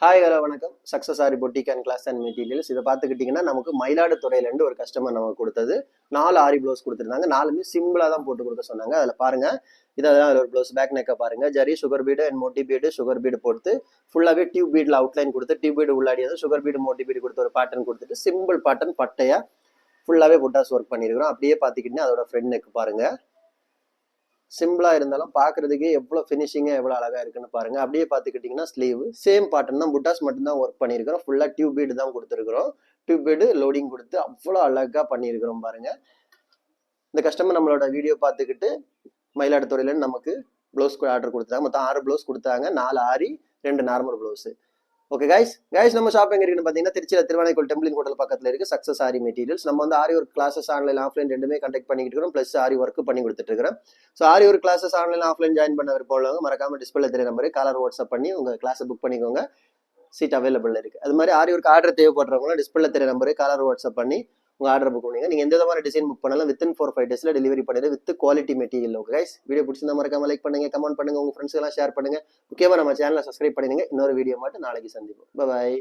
Hi hello வணக்கம். Success Aari boutique and class and materials. இதை பார்த்துக்கிட்டிங்கன்னா நமக்கு மயிலாடுதுறையிலேருந்து ஒரு கஸ்டமர் நமக்கு கொடுத்தது 4 ஆரி ப்ளவுஸ் கொடுத்துருந்தாங்க. 4மே சிம்பிளாக தான் போட்டு கொடுக்க சொன்னாங்க. அதில் பாருங்கள், இதான் ஒரு ப்ளவுஸ் பேக் நெக்கை பாருங்கள். Zari sugar bead and moti bead sugar bead போட்டு ஃபுல்லாகவே டியூப் பீடில் அவுட்லைன் கொடுத்து டியூப் பீடு உள்ளாடியது சுகர் பீடு மோட்டி பீடு கொடுத்து ஒரு பேட்டர்ன் கொடுத்துட்டு சிம்பிள் பேட்டர்ன் பட்டையாக ஃபுல்லாகவே புட்டாஸ் ஒர்க் பண்ணியிருக்கிறோம். அப்படியே பார்த்துக்கிட்டிங்கன்னா அதோட ஃப்ரண்ட் நெக் பாருங்கள். சிம்பிளா இருந்தாலும் பாக்குறதுக்கே எவ்வளவு ஃபினிஷிங்கா எவ்வளவு அழகா இருக்குன்னு பாருங்க. அப்படியே பாத்துக்கிட்டீங்கன்னா ஸ்லீவ் சேம் பாட்டன் தான், புட்டாஸ் மட்டும் தான் ஒர்க் பண்ணிருக்கிறோம். ஃபுல்லா டியூப் பீடு தான் கொடுத்துருக்கிறோம். டியூப் பீடு லோடிங் கொடுத்து அவ்வளவு அழகா பண்ணிருக்கிறோம் பாருங்க. இந்த கஸ்டமர் நம்மளோட வீடியோ பார்த்துக்கிட்டு மயிலாடுதுறையில நமக்கு ப்ளவுஸ் ஆர்டர் கொடுத்தாங்க. மொத்தம் 6 ப்ளவுஸ் கொடுத்தாங்க. 4 ஆரி 2 நார்மல் ப்ளவுஸ். ஓகே கைஸ் நம்ம ஷாப் எங்க இருக்குன்னு பார்த்தீங்கன்னா திருச்சியில் திருவானைக்கோள் டெம்பிளின் ஹோட்டல் பக்கத்தில் இருக்கு சக்ஸஸ் ஆரி மெட்டீரியல்ஸ். நம்ம வந்து ஆரி ஒர்க் கிளாஸஸ் ஆன்லைன் ஆஃப்லைன் ரெண்டுமே கண்டக்ட் பண்ணிட்டு இருக்கிறோம். ப்ளஸ் ஆரி ஒர்க் பண்ணி கொடுத்துட்டு இருக்கிறோம். ஸோ ஆரி work classes online offline join பண்ண விருப்பம் மறக்காம டிஸ்பிளே தெரிய நம்பரு காலர் வாட்ஸ்அப் பண்ணி உங்க கிளாஸை புக் பண்ணிக்கோங்க. சீட் அவைலபிள் இருக்கு. அது மாதிரி ஆரி ஒர்க் ஆர்டர் தேவைப்படுறவங்களும் டிஸ்பிளே தெரிய நம்பரு காலர் வாட்ஸ்அப் பண்ணி உங்க ஆர்டர் புக் பண்ணுங்க. நீங்க எந்த விதமான டிசைன் புக் பண்ணாலும் வித்தின் 4-5 டேஸ்ல டெலிவரி பண்ணிடு with quality material. Okay guys, video பிடிச்சிருந்தா மறக்காம லைக் பண்ணுங்க, கமெண்ட் பண்ணுங்க, உங்க ஃப்ரெண்ட்ஸ் எல்லாம் ஷேர் பண்ணுங்க. முக்கியமா நம்ம சேனலை சப்ஸ்கிரைப் பண்ணுங்க. இன்னொரு வீடியோ மட்டும் நாளைக்கு சந்திப்போம். பாய்.